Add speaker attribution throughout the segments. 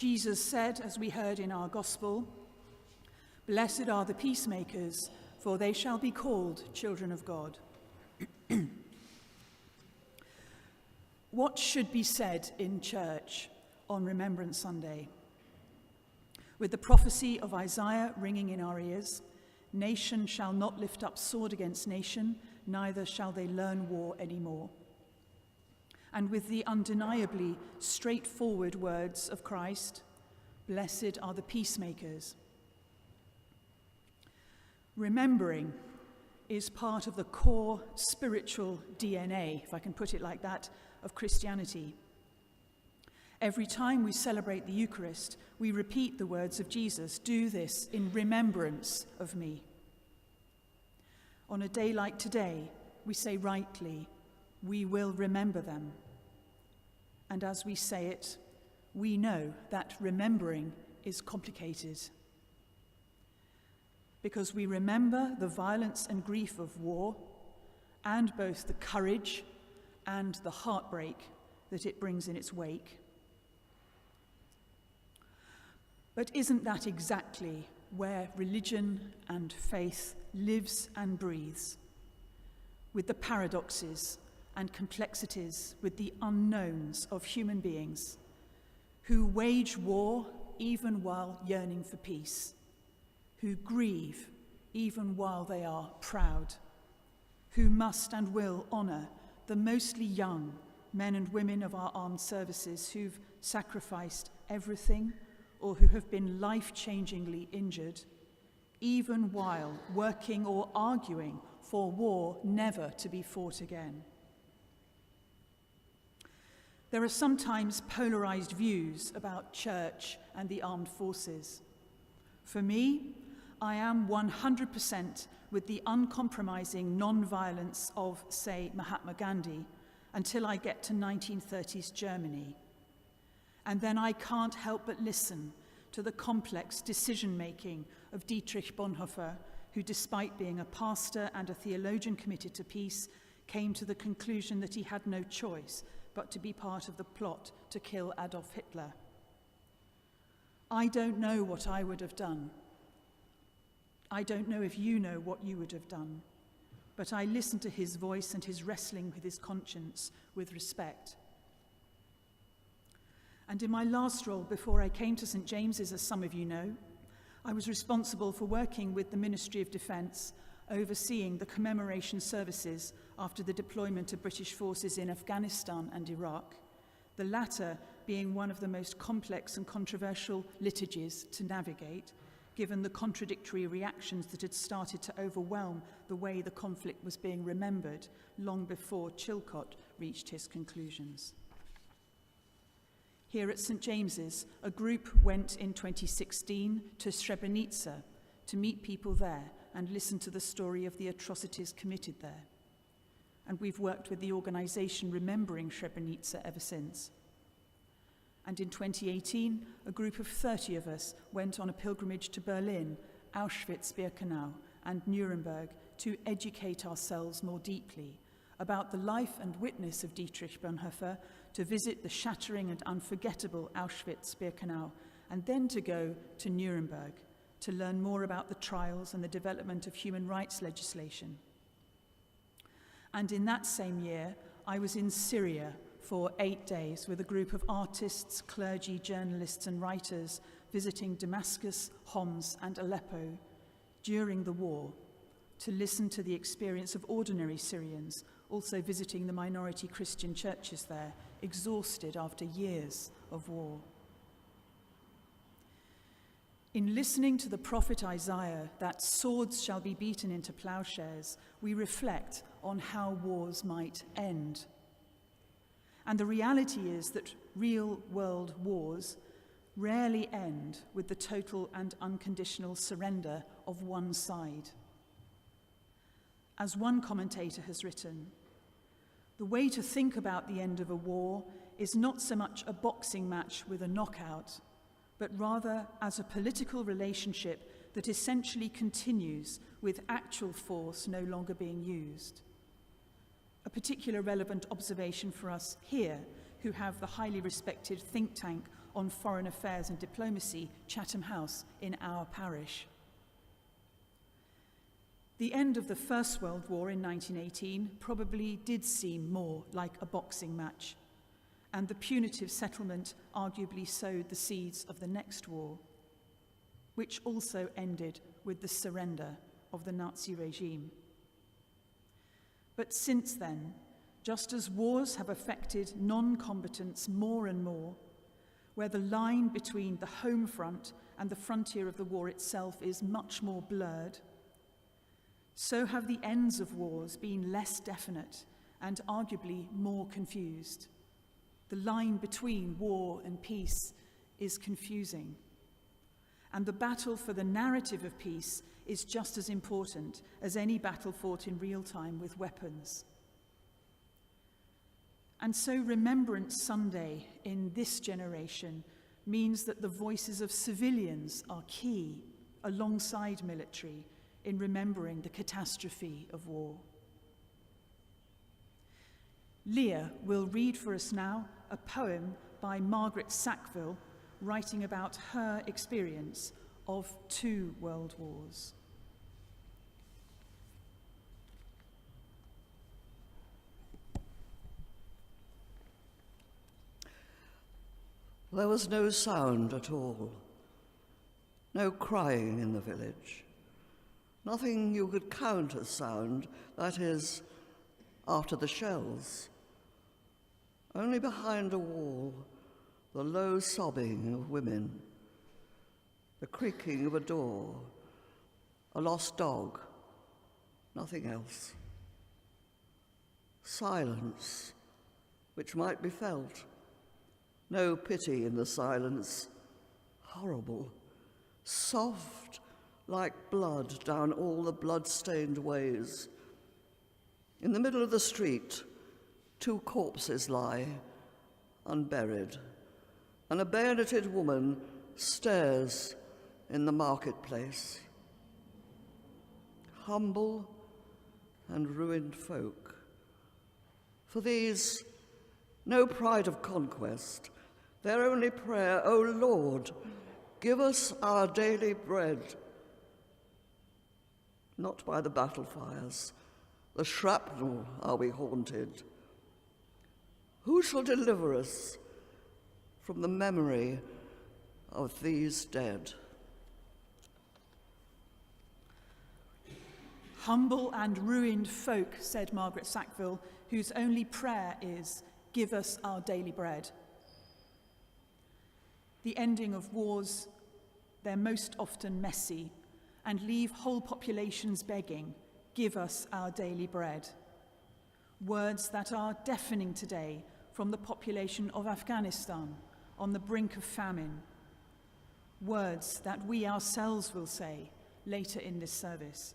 Speaker 1: Jesus said, as we heard in our gospel, "Blessed are the peacemakers, for they shall be called children of God." What should be said in church on Remembrance Sunday? With the prophecy of Isaiah ringing in our ears, nation shall not lift up sword against nation, neither shall they learn war anymore. And with the undeniably straightforward words of Christ, "Blessed are the peacemakers." Remembering is part of the core spiritual DNA, if I can put it like that, of Christianity. Every time we celebrate the Eucharist, we repeat the words of Jesus, "Do this in remembrance of me." On a day like today, we say rightly, "We will remember them." And as we say it, we know that remembering is complicated. Because we remember the violence and grief of war, and both the courage and the heartbreak that it brings in its wake. But isn't that exactly where religion and faith lives and breathes? With the paradoxes and complexities, with the unknowns of human beings who wage war even while yearning for peace, who grieve even while they are proud, who must and will honour the mostly young men and women of our armed services who've sacrificed everything or who have been life-changingly injured, even while working or arguing for war never to be fought again. There are sometimes polarized views about church and the armed forces. For me, I am 100% with the uncompromising non-violence of, say, Mahatma Gandhi, until I get to 1930s Germany. And then I can't help but listen to the complex decision-making of Dietrich Bonhoeffer, who, despite being a pastor and a theologian committed to peace, came to the conclusion that he had no choice but to be part of the plot to kill Adolf Hitler. I don't know what I would have done. I don't know if you know what you would have done, but I listen to his voice and his wrestling with his conscience with respect. And in my last role before I came to St. James's, as some of you know, I was responsible for working with the Ministry of Defence, overseeing the commemoration services after the deployment of British forces in Afghanistan and Iraq, the latter being one of the most complex and controversial liturgies to navigate, given the contradictory reactions that had started to overwhelm the way the conflict was being remembered long before Chilcot reached his conclusions. Here at St. James's, a group went in 2016 to Srebrenica to meet people there and listen to the story of the atrocities committed there. And we've worked with the organisation Remembering Srebrenica ever since. And in 2018, a group of 30 of us went on a pilgrimage to Berlin, Auschwitz-Birkenau, and Nuremberg to educate ourselves more deeply about the life and witness of Dietrich Bonhoeffer, to visit the shattering and unforgettable Auschwitz-Birkenau, and then to go to Nuremberg to learn more about the trials and the development of human rights legislation. And in that same year, I was in Syria for 8 days with a group of artists, clergy, journalists and writers visiting Damascus, Homs and Aleppo during the war to listen to the experience of ordinary Syrians, also visiting the minority Christian churches there, exhausted after years of war. In listening to the prophet Isaiah, that swords shall be beaten into plowshares, we reflect on how wars might end. And the reality is that real-world wars rarely end with the total and unconditional surrender of one side. As one commentator has written, the way to think about the end of a war is not so much a boxing match with a knockout, but rather as a political relationship that essentially continues with actual force no longer being used. A particular relevant observation for us here, who have the highly respected think tank on Foreign Affairs and Diplomacy, Chatham House, in our parish. The end of the First World War in 1918 probably did seem more like a boxing match, and the punitive settlement arguably sowed the seeds of the next war, which also ended with the surrender of the Nazi regime. But since then, just as wars have affected non-combatants more and more, where the line between the home front and the frontier of the war itself is much more blurred, so have the ends of wars been less definite and arguably more confused. The line between war and peace is confusing. And the battle for the narrative of peace is just as important as any battle fought in real time with weapons. And so Remembrance Sunday in this generation means that the voices of civilians are key alongside military in remembering the catastrophe of war. Leah will read for us now a poem by Margaret Sackville, writing about her experience of 2 world wars.
Speaker 2: There was no sound at all, no crying in the village. Nothing you could count as sound, that is, after the shells. Only behind a wall, the low sobbing of women, the creaking of a door, a lost dog, nothing else. Silence, which might be felt. No pity in the silence. Horrible, soft, like blood down all the blood-stained ways. In the middle of the street, 2 corpses lie, unburied, and a bayoneted woman stares in the marketplace. Humble and ruined folk. For these, no pride of conquest, their only prayer, "O Lord, give us our daily bread." Not by the battle fires, the shrapnel are we haunted. Who shall deliver us from the memory of these dead?
Speaker 1: Humble and ruined folk, said Margaret Sackville, whose only prayer is, "Give us our daily bread." The ending of wars, they're most often messy and leave whole populations begging, "Give us our daily bread." Words that are deafening today from the population of Afghanistan on the brink of famine. Words that we ourselves will say later in this service.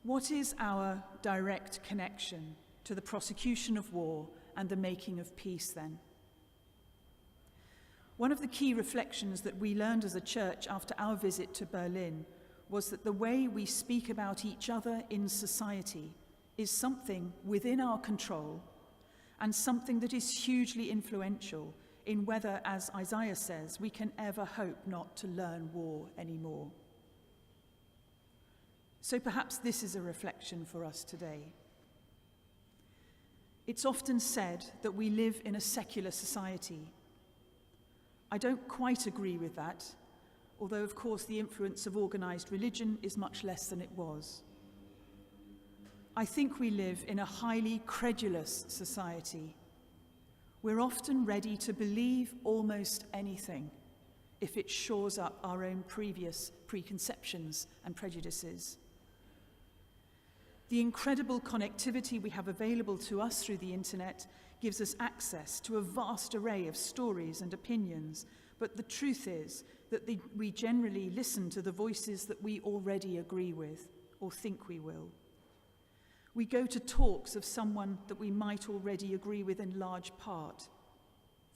Speaker 1: What is our direct connection to the prosecution of war and the making of peace then? One of the key reflections that we learned as a church after our visit to Berlin was that the way we speak about each other in society is something within our control and something that is hugely influential in whether, as Isaiah says, we can ever hope not to learn war anymore. So perhaps this is a reflection for us today. It's often said that we live in a secular society. I don't quite agree with that, although of course the influence of organised religion is much less than it was. I think we live in a highly credulous society. We're often ready to believe almost anything if it shores up our own previous preconceptions and prejudices. The incredible connectivity we have available to us through the internet gives us access to a vast array of stories and opinions, but the truth is that we generally listen to the voices that we already agree with or think we will. We go to talks of someone that we might already agree with in large part,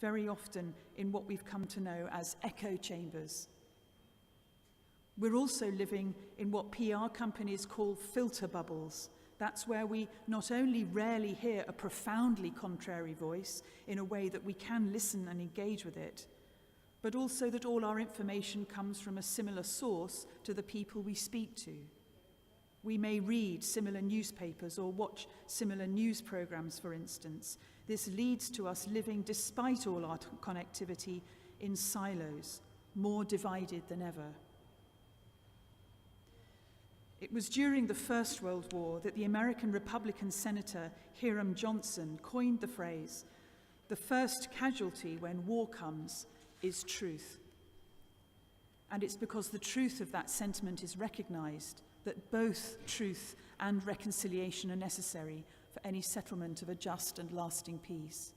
Speaker 1: very often in what we've come to know as echo chambers. We're also living in what PR companies call filter bubbles, That's where we not only rarely hear a profoundly contrary voice in a way that we can listen and engage with it, but also that all our information comes from a similar source to the people we speak to. We may read similar newspapers or watch similar news programs, for instance. This leads to us living, despite all our connectivity, in silos, more divided than ever. It was during the First World War that the American Republican Senator Hiram Johnson coined the phrase, "The first casualty when war comes is truth." And it's because the truth of that sentiment is recognized that both truth and reconciliation are necessary for any settlement of a just and lasting peace.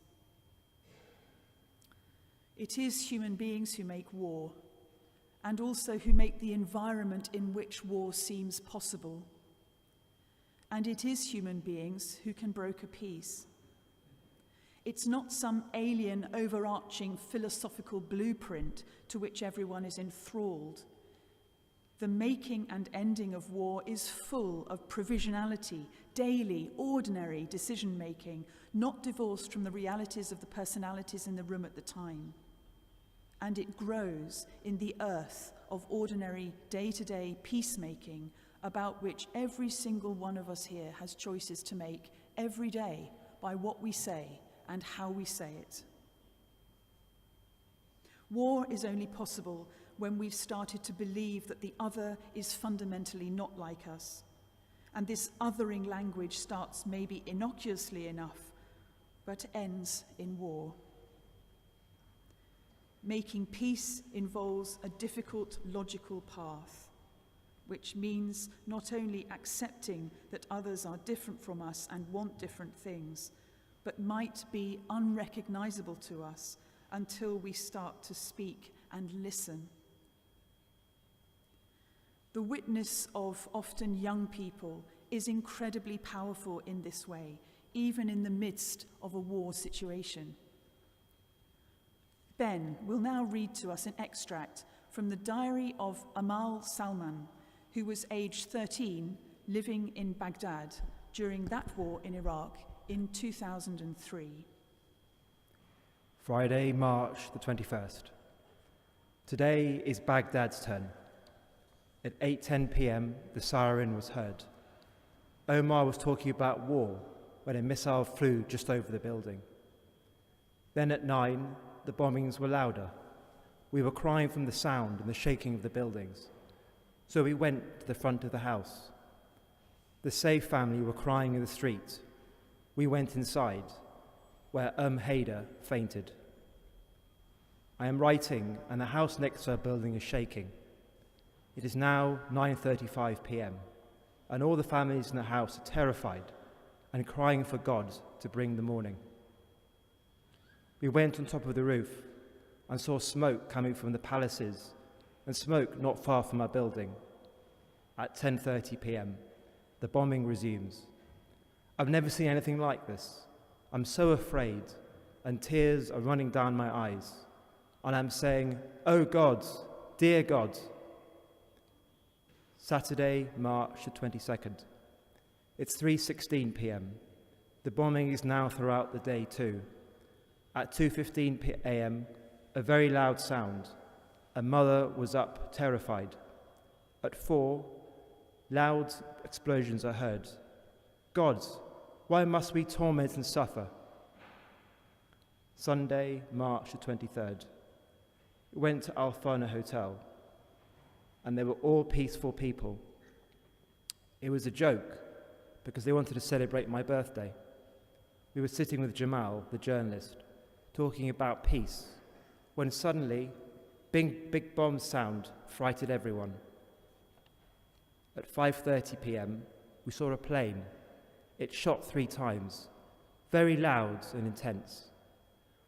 Speaker 1: It is human beings who make war, and also who make the environment in which war seems possible. And it is human beings who can broker peace. It's not some alien, overarching philosophical blueprint to which everyone is enthralled. The making and ending of war is full of provisionality, daily, ordinary decision-making, not divorced from the realities of the personalities in the room at the time. And it grows in the earth of ordinary, day-to-day peacemaking, about which every single one of us here has choices to make every day by what we say and how we say it. War is only possible when we've started to believe that the other is fundamentally not like us. And this othering language starts maybe innocuously enough, but ends in war. Making peace involves a difficult logical path, which means not only accepting that others are different from us and want different things, but might be unrecognizable to us until we start to speak and listen. The witness of often young people is incredibly powerful in this way, even in the midst of a war situation. Ben will now read to us an extract from the diary of Amal Salman, who was aged 13, living in Baghdad during that war in Iraq in 2003.
Speaker 3: Friday, March the 21st. Today is Baghdad's turn. At 8:10 p.m, the siren was heard. Omar was talking about war when a missile flew just over the building. Then at 9, the bombings were louder. We were crying from the sound and the shaking of the buildings. So we went to the front of the house. The Saif family were crying in the street. We went inside, where Hader fainted. I am writing, and the house next to our building is shaking. It is now 9:35 p.m, and all the families in the house are terrified and crying for God to bring the morning. We went on top of the roof and saw smoke coming from the palaces and smoke not far from our building. At 10:30 p.m, the bombing resumes. I've never seen anything like this. I'm so afraid, and tears are running down my eyes, and I'm saying, "Oh God, dear God." Saturday, March the 22nd. It's 3:16 p.m. The bombing is now throughout the day too. At 2:15 a.m, a very loud sound. A mother was up, terrified. At 4, loud explosions are heard. God, why must we torment and suffer? Sunday, March the 23rd. We went to Al Fana Hotel, and they were all peaceful people. It was a joke, because they wanted to celebrate my birthday. We were sitting with Jamal, the journalist, talking about peace, when suddenly, big bomb sound frightened everyone. At 5:30 p.m, we saw a plane. It shot 3 times, very loud and intense.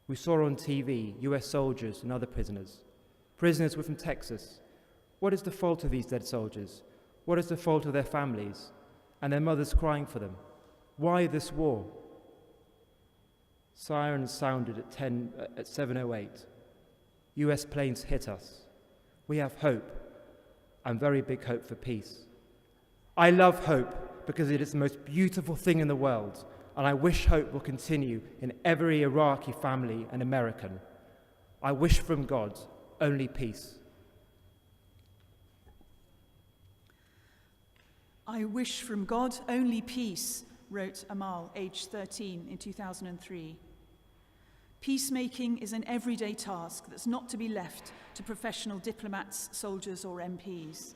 Speaker 3: We saw on TV US soldiers and other prisoners. Prisoners were from Texas. What is the fault of these dead soldiers? What is the fault of their families and their mothers crying for them? Why this war? Sirens sounded at 7:08. US planes hit us. We have hope, and very big hope for peace. I love hope because it is the most beautiful thing in the world, and I wish hope will continue in every Iraqi family and American. I wish from God only peace.
Speaker 1: I wish from God only peace, wrote Amal, aged 13, in 2003. Peacemaking is an everyday task that's not to be left to professional diplomats, soldiers, or MPs.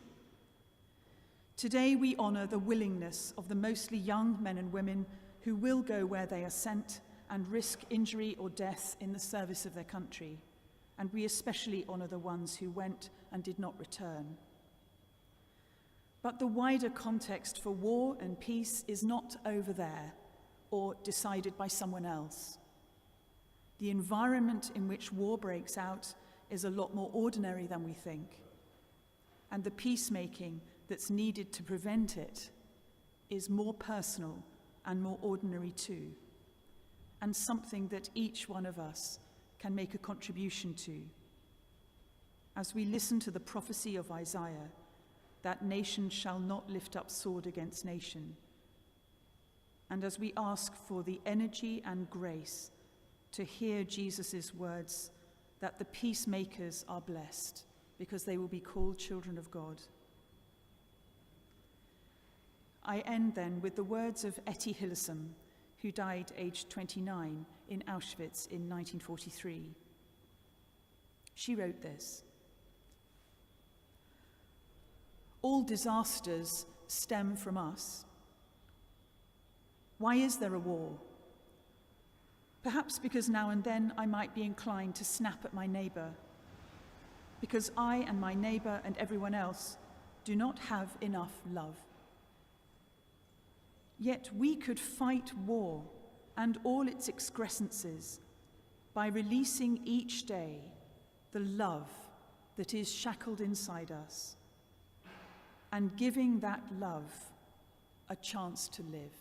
Speaker 1: Today we honour the willingness of the mostly young men and women who will go where they are sent and risk injury or death in the service of their country. And we especially honour the ones who went and did not return. But the wider context for war and peace is not over there or decided by someone else. The environment in which war breaks out is a lot more ordinary than we think. And the peacemaking that's needed to prevent it is more personal and more ordinary too, and something that each one of us can make a contribution to. As we listen to the prophecy of Isaiah, that nation shall not lift up sword against nation, and as we ask for the energy and grace to hear Jesus' words that the peacemakers are blessed because they will be called children of God. I end then with the words of Etty Hillesum, who died aged 29 in Auschwitz in 1943. She wrote this: "All disasters stem from us. Why is there a war? Perhaps because now and then I might be inclined to snap at my neighbour, because I and my neighbour and everyone else do not have enough love. Yet we could fight war and all its excrescences by releasing each day the love that is shackled inside us and giving that love a chance to live."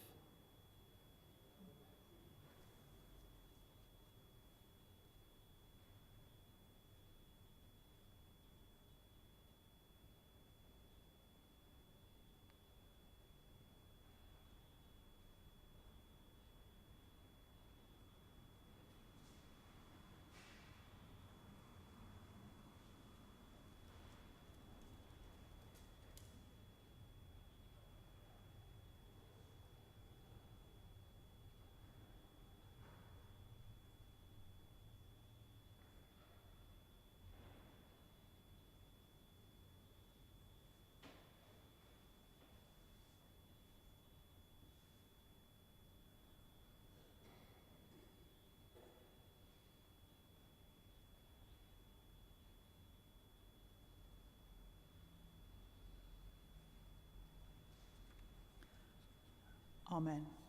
Speaker 1: Amen.